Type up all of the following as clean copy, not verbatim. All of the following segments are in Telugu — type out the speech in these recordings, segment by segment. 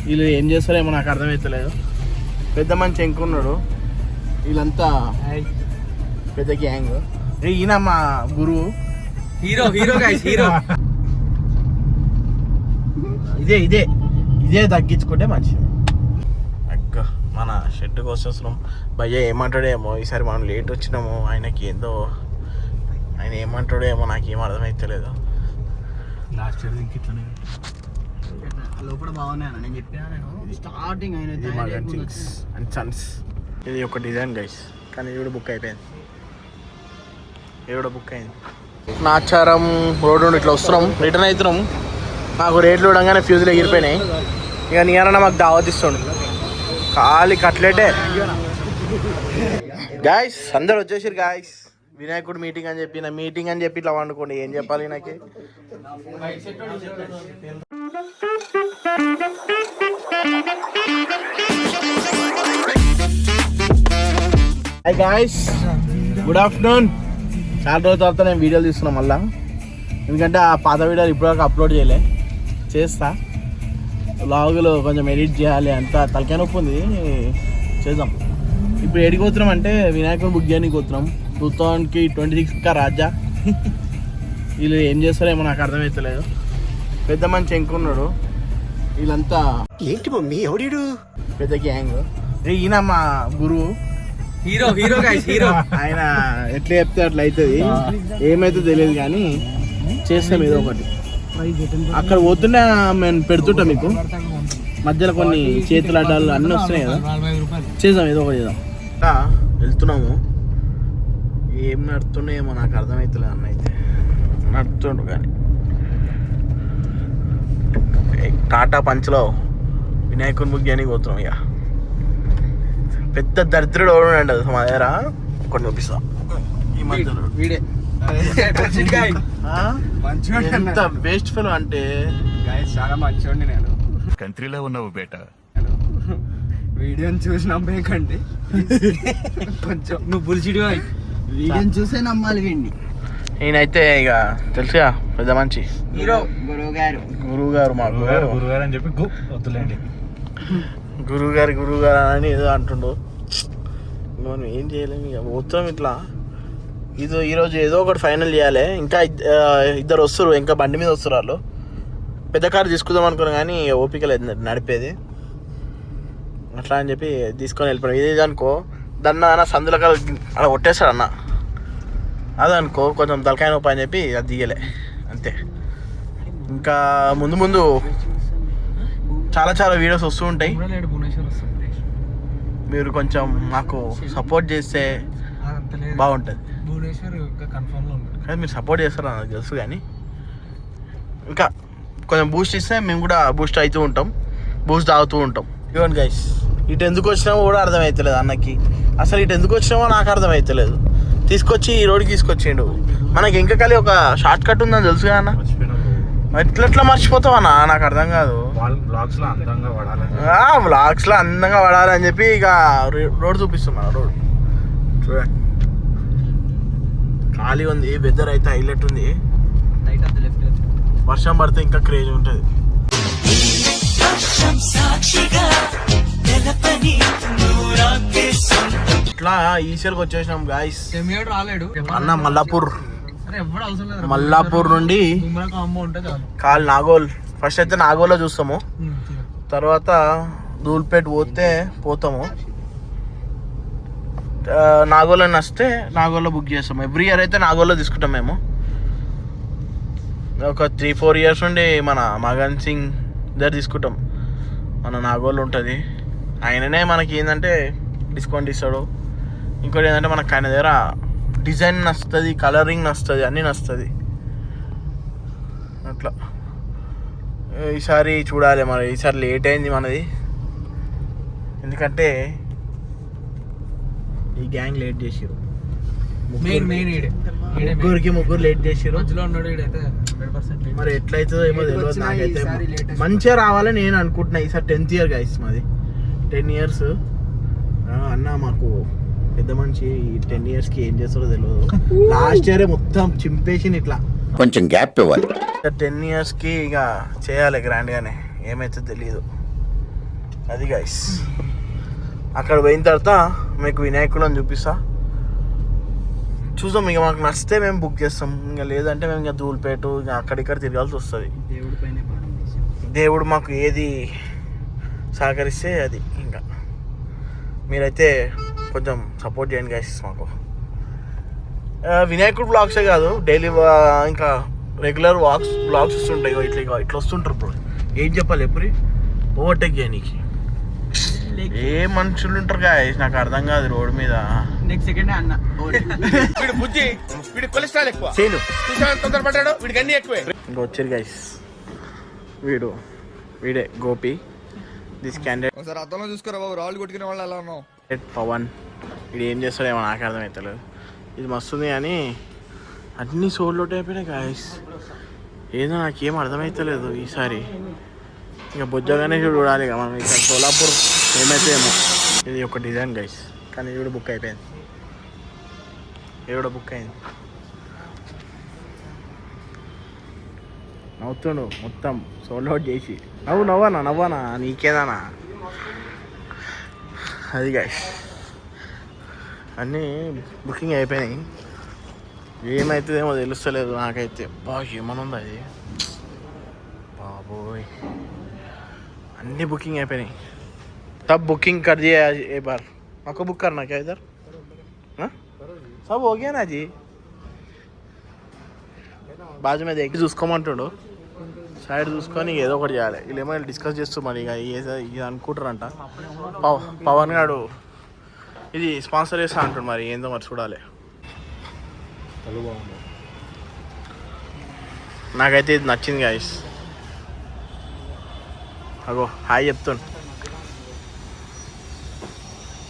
వీళ్ళు ఏం చేస్తారేమో నాకు అర్థమవుతలేదు. పెద్ద మంచి ఎంకున్నాడు, వీళ్ళంతా పెద్ద గ్యాంగ్. ఈయన మా గురువు, హీరో ఇదే ఇదే ఇదే తగ్గించుకుంటే మంచిది. అక్క మన షెడ్కి వచ్చేస్తున్నాం. భయ్య ఏమంటాడేమో, ఈసారి మనం లేట్ వచ్చినాము, ఆయనకి ఏందో ఆయన ఏమంటాడేమో నాకేం అర్థమవుతలేదు. లాస్ట్ ఇయర్ ఇంక ఇట్లనే లోపల బాగున్నాయి నేను చెప్పాను స్టార్టింగ్ అండ్ సన్స్. ఇది ఒక డిజైన్ గైస్, కానీ ఇది కూడా బుక్ అయిపోయింది. ఇది కూడా బుక్ అయింది. నాచారం రోడ్ నుండి ఇట్లా వస్తున్నాం, రిటర్న్ అవుతున్నాం. మాకు రేట్లు చూడంగానే ఫ్యూజులు ఎగిరిపోయినాయి. ఇక నీరన్న మాకు దావత్ ఇస్తుండు, ఖాళీ కట్లెటే. గాయస్ అందరు వచ్చేసారు గాయస్. వినాయకుడు మీటింగ్ అని చెప్పి, నా మీటింగ్ అని చెప్పి ఇట్లా వండుకోండి. ఏం చెప్పాలి నాకు? Hi guys, good afternoon. చాలా రోజుల తర్వాత నేను వీడియోలు తీస్తున్నా మళ్ళా, ఎందుకంటే ఆ పాత వీడియోలు ఇప్పటివరకు అప్లోడ్ చేస్తా. వ్లాగులో కొంచెం ఎడిట్ చేయాలి, అంతా తలకాయ నొప్పి ఉంది, చేద్దాం. ఇప్పుడు ఎడికి పోతున్నాం అంటే వినాయకుడు బుక్ చేయడానికి పోతున్నాం. 2026 రాజా. వీళ్ళు ఏం చేస్తారేమో నాకు అర్థమవుతలేదు. పెద్ద మంచి ఎంకున్నాడు, వీళ్ళంతా ఏంటి మమ్మీ ఎవడు పెద్ద గ్యాంగ్. ఈయన మా గురువు, హీరో. ఆయన ఎట్లా చెప్తే అట్లా అవుతుంది, ఏమైతే తెలియదు కానీ చేస్తాం ఏదో ఒకటి. అక్కడ పోతున్నా మేము పెడుతుంటా మీకు మధ్యలో కొన్ని చేతుల అడ్డాలు అన్నీ వస్తున్నాయి కదా, చేద్దాం ఏదో ఒకటి చేద్దాం. వెళ్తున్నాము, ఏం నడుతున్నాయేమో నాకు అర్థమవుతలేదు. అన్న అయితే నడుతుండు కానీ టాటా పంచ్లో వినాయకుని బుక్ చేయడానికి పోతున్నాం. ఇక పెద్ద దరిద్రుడు ఎవడండి అది మా దగ్గర, కొన్ని చూపిస్తాం. ఈ మధ్యలో వీడే ఎంత బెస్ట్ ఫెలో అంటే చాలా మంచివాడిని నేను. కంట్రీలో ఉన్నావు బేట, వీడియోని చూసి నమ్మేకండి కొంచెం. నువ్వు పులిచిడి వీడియోని చూసే నమ్మాలి వీడిని. నేనైతే ఇక తెలుసుగా పెద్ద మంచి హీరో గురువు గారు మాకు గురుగారు అని చెప్పి వద్దులేండి. గురువు గారు అని ఏదో అంటుండు. మనం ఏం చేయలేము, ఇక మొత్తం ఇట్లా. ఈరోజు ఏదో ఒకటి ఫైనల్ చేయాలి. ఇంకా ఇద్దరు వస్తారు, ఇంకా బండి మీద వస్తారు వాళ్ళు. పెద్ద కారు తీసుకుందాం అనుకున్నా కానీ ఓపిక లేదు నడిపేది, అట్లా అని చెప్పి తీసుకొని వెళ్ళిపోయాం. ఇది అనుకో దాన్న సందుల కాలు అలా కొట్టేస్తాడు అన్న, అదనుకో కొంచెం తలకాయ నొప్పి అని చెప్పి అది దిగలే అంతే. ఇంకా ముందు చాలా వీడియోస్ వస్తూ ఉంటాయి. మీరు కొంచెం మాకు సపోర్ట్ చేస్తే బాగుంటుంది. మీరు సపోర్ట్ చేస్తారా నాకు తెలుసు, కానీ ఇంకా కొంచెం బూస్ట్ ఇస్తే మేము కూడా బూస్ట్ అవుతూ ఉంటాం, బూస్ట్ తాగుతూ ఉంటాం. ఇవ్వండి గైస్, ఇటు ఎందుకు వచ్చినామో కూడా అర్థమవుతలేదు అన్నకి. అసలు ఇటు ఎందుకు వచ్చినామో నాకు అర్థమవుతలేదు. తీసుకొచ్చి ఈ రోడ్కి తీసుకొచ్చిండు. మనకి ఇంకా కలిసి ఒక షార్ట్ కట్ ఉందని తెలుసు కదా అన్న, ఎట్లా మర్చిపోతావు అన్న, నాకు అర్థం కాదు. బ్లాగ్స్లో అందంగా పడాలని చెప్పి ఇక రోడ్ చూపిస్తున్నా. రోడ్ చూడండి ఖాళీ ఉంది, వెదర్ అయితే హైలైట్ ఉంది. వర్షం పడితే ఇంకా క్రేజ్ ఉంటుంది. ఇట్లా ఈసీఎల్కి వచ్చేసినాం గాయస్. అన్న మల్లాపూర్ నుండి నాగోల్. ఫస్ట్ అయితే నాగోల్లో చూస్తాము, తర్వాత ధూల్పేట్ పోతాము. నాగోల్లో నచ్చితే నాగోల్లో బుక్ చేస్తాము. ఎవ్రీ ఇయర్ అయితే నాగోల్లో తీసుకుంటాం మేము. ఒక 3-4 ఇయర్స్ నుండి మన మగన్ సింగ్ దగ్గర తీసుకుంటాం. మన నాగోల్లో ఉంటుంది, ఆయననే మనకి ఏంటంటే డిస్కౌంట్ ఇస్తాడు. ఇంకోటి ఏంటంటే మనకు ఆయన దగ్గర డిజైన్ నచ్చుతుంది, కలరింగ్ నచ్చుతుంది, అన్నీ నచ్చుతుంది. అట్లా ఈసారి చూడాలి మరి. ఈసారి లేట్ అయింది మనది, ఎందుకంటే ఈ గ్యాంగ్ లేట్ చేసారు. ముగ్గురు లేట్ చేసారు. మరి ఎట్లయితుందో ఏమో తెలియదు నాకైతే. మంచిగా రావాలని నేను అనుకుంటున్నా. ఈసారి 10th ఇయర్ గైస్ మాది, 10 years. అన్న మాకు పెద్ద మనిషి 10 yearsకి ఏం చేస్తారో తెలియదు. లాస్ట్ ఇయరే మొత్తం చింపేసి ఇట్లా కొంచెం గ్యాప్ ఇవ్వాలి. 10 yearsకి ఇక చేయాలి గ్రాండ్గానే, ఏమైతే తెలియదు. అది గైస్ అక్కడ పోయిన తర్వాత మీకు వినాయకుడు చూపిస్తా. చూసాం ఇక మాకు నచ్చితే మేము బుక్ చేస్తాం, ఇంకా లేదంటే మేము ఇంకా ధూళిపేట ఇంకా అక్కడిక్కడ తిరగాల్సి వస్తుంది. దేవుడు మాకు ఏది సహకరిస్తే అది. ఇంకా మీరైతే కొంచెం సపోర్ట్ చేయండి గైస్ మాకు. వినాయకుడు బ్లాగ్సే కాదు, డైలీ ఇంకా రెగ్యులర్ బ్లాగ్స్ వస్తుంటాయి. ఇట్లా వస్తుంటారు బ్రో. ఏం చెప్పాలి ఎప్పుడు ఓవర్టేక్ చేయనీకి ఏ మనుషులు ఉంటారు గాయస్, నాకు అర్థం కాదు రోడ్ మీద. నెక్స్ట్ సెకండ్ అన్న వీడు బుజ్జి, వీడి కొలెస్ట్రాల్ ఎక్కువ, తొందరపడ్డాడు, వీడికి అన్ని ఎక్కువే. ఇంకా వచ్చారు గైస్, వీడే గోపి. దిస్ క్యాండిడేట్ ఒకసారి అర్థంలో చూసుకోరా బాబు, రాళ్ళు కొట్టుకునే వాళ్ళు ఎలా ఉన్నావు. పవన్ వీడు ఏం చేస్తాడేమో నాకు అర్థమవుతలేదు. ఇది మస్తుంది కానీ అన్ని సోల్డ్ అయిపోయినాయి గాయస్. ఏదో నాకేం అర్థమవుతలేదు ఈసారి. ఇంకా బొజ్జగానే చూడాలి ఇక మనం. ఇక్కడ సోలాపూర్ ఏమైతే ఏమో. ఇది ఒక డిజైన్ గైస్, కానీ ఇది కూడా బుక్ అయిపోయింది. ఇది కూడా బుక్ అయింది. నవ్వుతుండు మొత్తం సోల్డ్ అవుట్ చేసి. నవ్వానా నీకేదానా. అది గైస్ అన్నీ బుకింగ్ అయిపోయినాయి. ఏమవుతుందేమో తెలుస్తలేదు నాకైతే. ఏమనుంది అది బాబోయ్. అన్నీ బుకింగ్ అయిపోయినాయి. तब बुकिंग कर दिया एक बार. आपको बुक करना क्या इधर? हाँ सब हो गया ना जी. బాజు మీద ఎక్కి చూసుకోమంటాడు. సైడ్ చూసుకొని ఏదో ఒకటి చేయాలి. వీళ్ళు ఏమైనా డిస్కస్ చేస్తూ మరి ఇక ఇది అనుకుంటారంట. పవన్ గారు ఇది స్పాన్సర్ చేస్తా అంటాడు, మరి ఏందో మరి చూడాలి. నాకైతే ఇది నచ్చింది గాయస్. అగో హాయ్ చెప్తాను.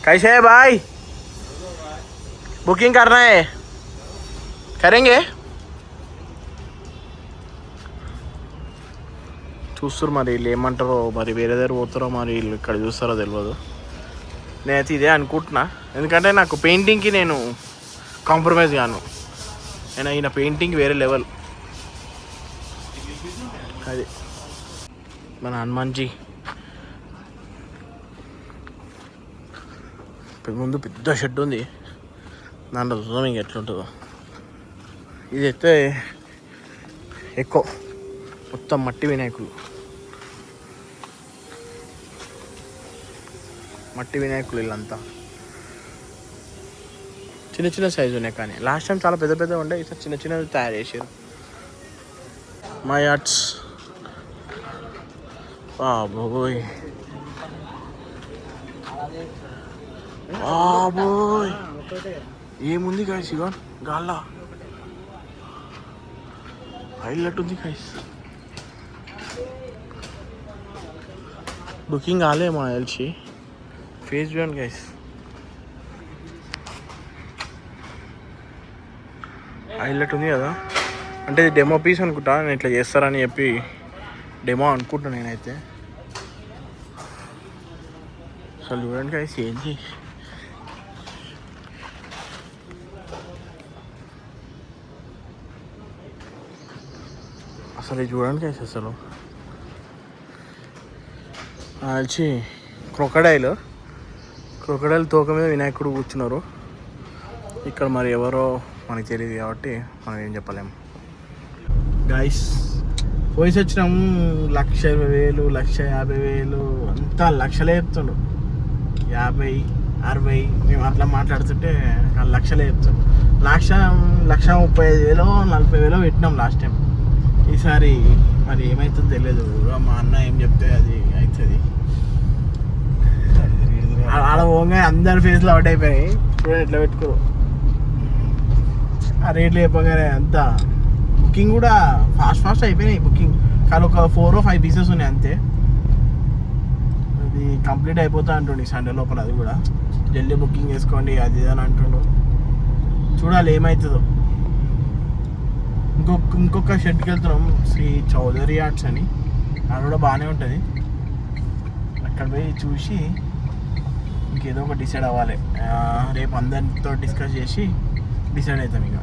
कैसे है भाई? बुकिंग करना है, करेंगे. చూస్తారు మరి వీళ్ళు ఏమంటారో, మరి వేరే దగ్గర పోతారో, మరి వీళ్ళు ఇక్కడ చూస్తారో తెలియదు. నేనైతే ఇదే అనుకుంటున్నా, ఎందుకంటే నాకు పెయింటింగ్కి నేను కాంప్రమైజ్ కాను. నేను ఈయన పెయింటింగ్ వేరే లెవెల్. అది మన హనుమాన్జీ ముందు పెద్ద షెడ్ ఉంది, దాంట్లో చూద్దాం ఇంక ఎట్లుంటుందో. ఇది అయితే ఎక్కువ మొత్తం మట్టి వినాయకులు వీళ్ళంతా చిన్న చిన్న సైజు ఉన్నాయి. కానీ లాస్ట్ టైం చాలా పెద్ద పెద్ద ఉండే, ఈసారి చిన్న చిన్నవి తయారు చేసారు. మై ఆర్ట్స్ బాబోయ్ బాబోయ్ ఏముంది గాయస్. ఇగో గాల్లా హైలైట్ ఉంది గాయస్. బుకింగ్ కాలేమో తెలిసి. ఫేస్ చూడండి గాయస్, హైలైట్ ఉంది కదా. అంటే ఇది డెమో పీస్ అనుకుంటా, నేను ఇట్లా చేస్తారని చెప్పి డెమో అనుకుంటా నేనైతే. అసలు చూడండి గాయస్ ఏంటి. అసలు ఇది చూడండి గైస్, అసలు వచ్చి క్రొకడైల్ తోక మీద వినాయకుడు కూర్చున్నారు. ఇక్కడ మరి ఎవరో మనకి తెలియదు కాబట్టి మనం ఏం చెప్పలేము. గైస్ పోయేసి వచ్చినాము. 1,20,000 1,50,000 అంతా లక్షలే చెప్తుండు. 50, 60 మేము అట్లా మాట్లాడుతుంటే లక్షలే చెప్తాం. 1,35,000 40,000 పెట్టినాం లాస్ట్ టైం. ఈసారి మరి ఏమవుతుందో తెలియదు. మా అన్న ఏం చెప్తే అది అవుతుంది. ఆడ పోగా అందరి ఫేస్లో అవుట్ అయిపోయినాయి. చూడండి ఎట్లా పెట్టుకో. ఆ రేట్లు చెప్పగానే అంతా బుకింగ్ కూడా ఫాస్ట్ అయిపోయినాయి బుకింగ్. కానీ ఒక 4 or 5 పీసెస్ ఉన్నాయి అంతే. అది కంప్లీట్ అయిపోతా అంటుండే సండే లోపల. అది కూడా జల్దీ బుకింగ్ చేసుకోండి అది అని అంటుండు. చూడాలి ఏమవుతుందో. ఇంకొక షెడ్కి వెళ్తున్నాం, శ్రీ చౌదరి ఆర్ట్స్ అని. అది కూడా బాగానే ఉంటుంది. అక్కడ పోయి చూసి ఇంకేదో ఒక డిసైడ్ అవ్వాలి. రేపు అందరితో డిస్కస్ చేసి డిసైడ్ అవుతాం. ఇక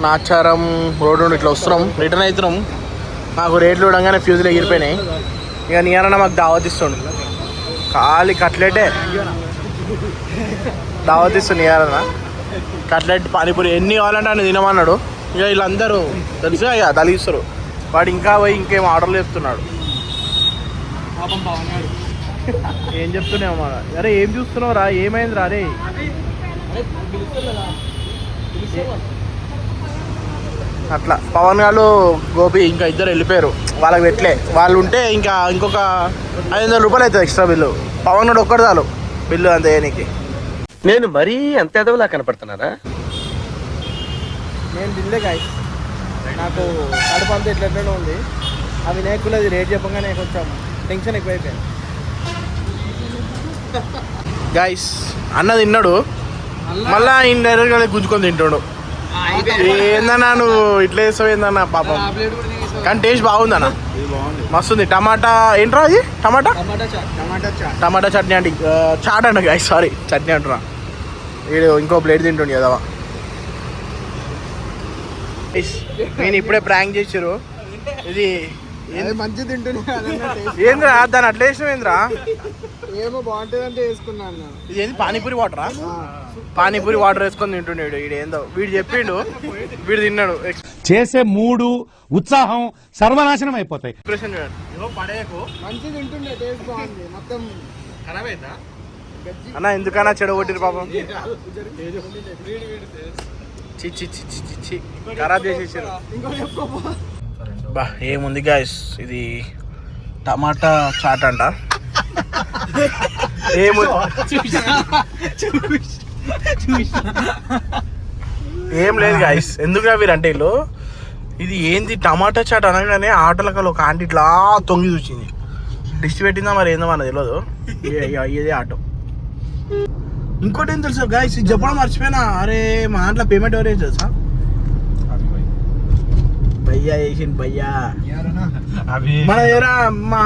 నాచారం రోడ్ నుండి ఇట్లా వస్తున్నాం, రిటర్న్ అవుతున్నాం. నాకు రేట్లు చూడంగానే ఫ్యూజులు ఎగిరిపోయినాయి. ఇక నీరన్న మాకు దావత్ ఇస్తుండు ఖాళీ కట్లెటే దావత్ ఇస్తుంది నీరన్న కట్లెట్ పానీపూరి ఎన్ని కావాలంటే అని తినమన్నాడు. ఇక వీళ్ళందరూ తెలుసుగా ఇక తలిగిస్తారు. వాడు ఇంకా పోయి ఇంకేం ఆర్డర్లు చెప్తున్నాడు. ఏం చెప్తున్నావు మా అరే ఏం చూస్తున్నావు రా ఏమైంది రా రే అట్లా పవన్ గారు గోపి ఇంకా ఇద్దరు వెళ్ళిపోయారు. వాళ్ళకి పెట్టలే వాళ్ళు ఉంటే ఇంకా ఇంకొక 500 రూపాయలు అవుతుంది ఎక్స్ట్రా బిల్లు. పవన్ గారు ఒక్కడు చాలు బిల్లు అంత ఏనికి. నేను మరీ అంత ఎదవలా కనపడుతున్నారా? నేను తినలే గాయస్ నాకు కడుపు అంతా ఎట్లెట్లనే ఉంది. ఆ వినాయకులది రేట్ చెప్పగానే కొంచెం టెన్షన్ ఎక్కువైపోయింది. గాయస్ అన్న తిన్నాడు మళ్ళా ఇండైరెక్ట్గా గుంజుకొని తింటాడు. ఏందన్నా నువ్వు ఇట్లా వేస్తావు ఏందన్నా పాపం. కానీ టేస్ట్ బాగుందన్న మస్తుంది. టమాటా ఏంట్రా అది టమాటా చట్నీ అంటే చాట్ అంట గాయస్ సారీ చట్నీ అంటున్నా. వీడు ఇంకో ప్లేట్ తింటుండే కదవా. నేను ఇప్పుడే ప్రాంక్ చేసారు. ఇది మంచి తింటున్నా ఏంద్రా దాన్ని అట్లా వేసినావేంద్రా? ఏమో బాగుంటుంది అంటే వేసుకున్నాను. ఇది ఏంది పానీపూరి వాటరా? పానీపూరి వాటర్ వేసుకొని తింటుండేడు వీడు. ఏందో వీడు చెప్పిండు వీడు తిన్నాడు. చేసే మూడు ఉత్సాహం సర్వనాశనం అయిపోతాయి. ఎక్స్ప్రెషన్ పడేయకు మంచి తింటుండే టేస్ట్ బాగుంది. మొత్తం ఖరాబ్ అయిందా అన్న? ఎందుకన్నా చెడగొట్టిరు పాపం. చిచ్చి చిచ్చి చిచ్చి ఖరాబ్ చేసేసారు. బా ఏముంది గాయస్ ఇది టమాటా చాట్ అంట. ఏం లేదు గాయస్ ఎందుకు వీరంటే వీళ్ళు ఇది ఏంది టమాటా చాట్ అనగానే ఆటోలకల్ ఒక ఆంటీ ఇట్లా తొంగి చూసింది. డిష్ పెట్టిందా మరి ఏందో మనకు తెలియదు. ఇదే ఆటో. ఇంకోటి ఏం తెలుసా గాయస్ ఇది చెప్పడం మర్చిపోయినా. అరే మా దాంట్లో పేమెంట్ ఎవరు తెలుసా? భయ్యా వేసింది భయ్యా. మన దగ్గర మా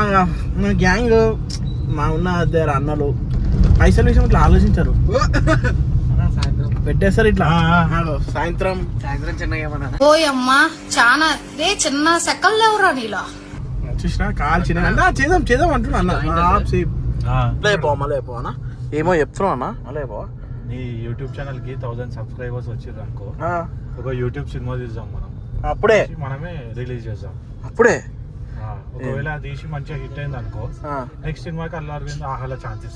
గ్యాంగ్ మా ఉన్న దగ్గర అన్నలు పైసలు విషయం ఇట్లా ఆలోచించారు. పెట్టేస్తారు ఇట్లా సాయంత్రం చిన్నగా ఓయమ్మా చాలా రే చిన్న సెకల్ లేవురా నీలా చూసినా కాల్ చిన్న చేద్దాం అంటున్నా అన్న. మళ్ళీ అయిపోవా ఏమో చెప్తున్నావు అన్న మళ్ళీ అయిపోవా. నీ యూట్యూబ్ ఛానల్ కి 1000 సబ్స్క్రైబర్స్ వచ్చారు అనుకో, ఒక యూట్యూబ్ సినిమా తీద్దాం మనం. అప్పుడే మనమే రిలీజ్ చేద్దాం అప్పుడే. ఒకవేళ తీసి మంచిగా హిట్ అయింది అనుకో, నెక్స్ట్ సినిమాకి అల్లు అరవింద్ ఆహాలో ఛాన్సెస్.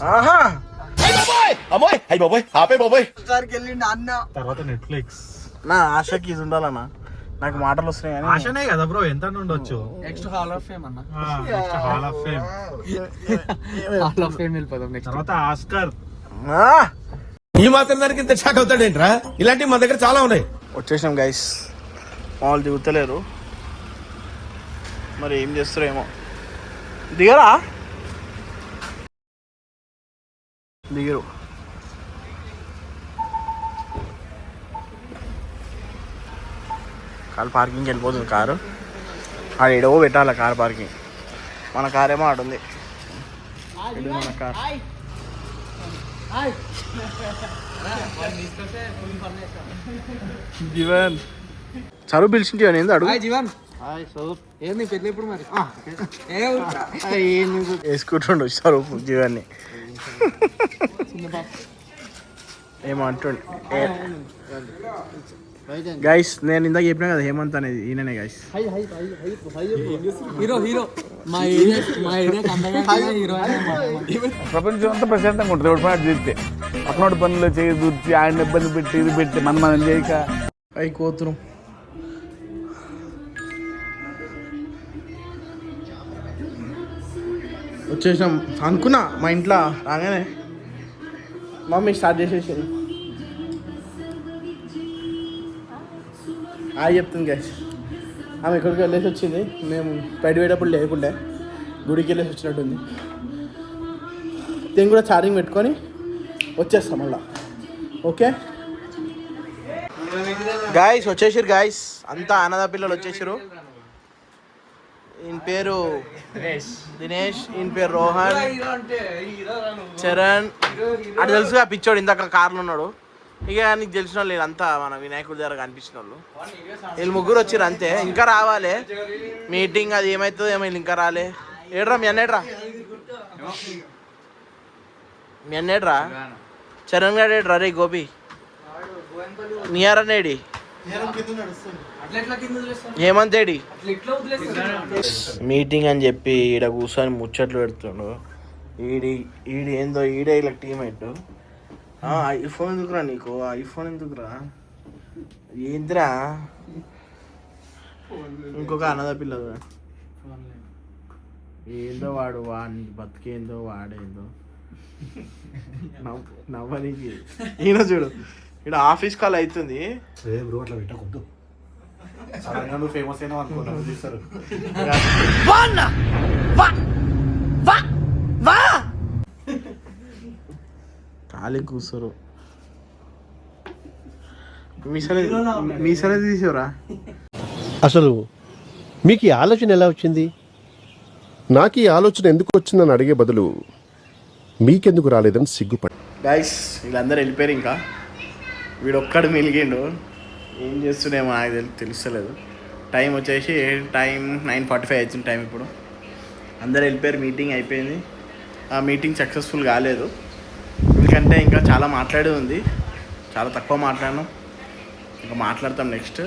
వెళ్ళిండు అన్న. తర్వాత నెట్ఫ్లిక్స్. నా ఆశకి ఇది ఉండాలన్నా. నాకు మాటలు వస్తున్నాయి కానీ ఆశనే కదా బ్రో, ఎంత ఉండొచ్చు. నెక్స్ట్ హాల్ ఆఫ్ ఫేమ్ అన్న. Next hall of fame. Hall of fame వెళ్ళిపోదాం నెక్స్ట్. తర్వాత ఆస్కర్. ఈ మాత్రం దానికి ఇంత షాక్ అవుతాడేంట్రా? ఇలాంటివి మా దగ్గర చాలా ఉన్నాయి. వచ్చేసాం గైస్. వాళ్ళు దిగుతలేరు మరి ఏం చేస్తారేమో. దిగరా దిగరు. కార్ పార్కింగ్కి వెళ్ళిపోతుంది కారు. ఆడ ఎడవో పెట్టాలి కార్ పార్కింగ్. మన కార్ ఏమో ఆడుంది. ఇది మన కార్. జీవన్ చరువు పిలిచింటి ఏంది అడుగు. జీవన్ ఏంది పెళ్ళి ఇప్పుడు మరి వేసుకుంటుండు స్వరూప్ జీవాన్ని. ఏమంటుండు గైస్. నేను ఇందాక చెప్పినా కదా హేమంత్ అనేది ఈయననే గైస్. హీరో మా హీరో ప్రపంచం అంతా ప్రశాంతంగా ఉంటుంది. ఒకటి పని చేస్తే అప్పటి పనులు చేయి దూర్చి ఆయన ఇబ్బంది పెట్టి ఇది పెట్టి మనం చేయక అవి కోతురు. వచ్చేసాం అనుకున్నా మా ఇంట్లో రాగానే మమ్మీ స్టార్ట్ చేసేసింది. చెప్తుంది గైస్. ఆమె ఎక్కడికి వెళ్ళేసి వచ్చింది. మేము బయట పోయేటప్పుడు లేకుండే గుడికి వెళ్ళేసి వచ్చినట్టుంది. నేను కూడా ఛార్జింగ్ పెట్టుకొని వచ్చేస్తాం మళ్ళా. ఓకే గాయస్ వచ్చేసారు గాయస్. అంతా అన్నదా పిల్లలు వచ్చేసారు. ఈయన పేరు దినేష్, ఈయన పేరు రోహన్, చరణ్. అటు తెలుసుగా పిచ్చోడు ఇందాక కార్లో ఉన్నాడు. ఇక నీకు తెలిసిన వాళ్ళు వీళ్ళంతా మన వినాయకుడి దగ్గర కనిపించిన వాళ్ళు. వీళ్ళు ముగ్గురు వచ్చారు అంతే. ఇంకా రావాలి మీటింగ్ అది ఏమవుతుందో ఏమో. వీళ్ళు ఇంకా రాలే. ఏడ్రా మీ అన్నేడ్రా మీ అన్నేడ్రా చరణ్ గారు ఏడ్రా రే గోపి నియార్ అనేడి ఏమంతేడి మీటింగ్ అని చెప్పి ఈడ కూర్చొని ముచ్చట్లు పెడుతుండు. ఈడి ఏందో ఈడే ఇలా టీమేట్. ఐఫోన్ ఎందుకురా నీకు? ఐఫోన్ ఎందుకురా? ఏంద్రా ఇంకొక అన్నద పిల్లలు ఏందో వాడు వాడి బతికేందో వాడేందో నవ్వనికి. ఈయన చూడు ఇక్కడ ఆఫీస్ కాల్ అవుతుంది. అట్లా పెట్టకొద్దు, సడన్గా నువ్వు ఫేమస్ అయినా అనుకుంటాను చూస్తారు. ఖాళీ కూర్చోరు. మీసలే తీసేవరా? అసలు మీకు ఈ ఆలోచన ఎలా వచ్చింది? నాకు ఈ ఆలోచన ఎందుకు వచ్చిందని అడిగే బదులు మీకెందుకు రాలేదని సిగ్గుపడి. గైస్ వీళ్ళందరూ వెళ్ళిపోయారు. ఇంకా వీడొక్కడు మిలిగిండు. ఏం చేస్తున్నామో నాకు తెలుస్తలేదు. టైం వచ్చేసి 9:45 అవుతుంది టైం ఇప్పుడు. అందరు వెళ్ళిపోయారు. మీటింగ్ అయిపోయింది. ఆ మీటింగ్ సక్సెస్ఫుల్ కాలేదు ఎందుకంటే ఇంకా చాలా మాట్లాడేది ఉంది. చాలా తక్కువ మాట్లాడినాం. ఇంకా మాట్లాడతాం నెక్స్ట్.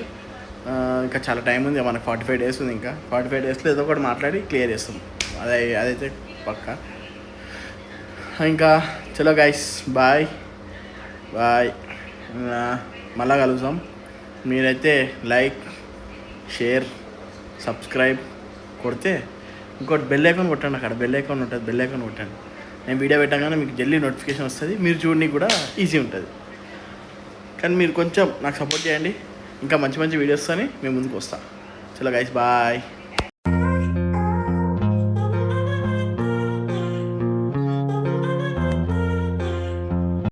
ఇంకా చాలా టైం ఉంది. మనకు 45 days ఉంది. ఇంకా 45 daysలో ఏదో ఒకటి మాట్లాడి క్లియర్ చేస్తాం. అదైతే పక్కా. ఇంకా చలో గైస్ బాయ్ బాయ్. మళ్ళా కలుద్దాం. మీరైతే లైక్ షేర్ సబ్స్క్రైబ్ కొడితే ఇంకోటి బెల్ ఐకాన్ కొట్టండి. అక్కడ బెల్ ఐకాన్ ఉంటుంది. బెల్ ఐకాన్ కొట్టండి. నేను వీడియో పెట్టగానే మీకు జల్దీ నోటిఫికేషన్ వస్తుంది. మీరు చూడడానికి కూడా ఈజీ ఉంటుంది. కానీ మీరు కొంచెం నాకు సపోర్ట్ చేయండి. ఇంకా మంచి మంచి వీడియోస్తోని మేము ముందుకు వస్తాం. చలో గైస్ బాయ్.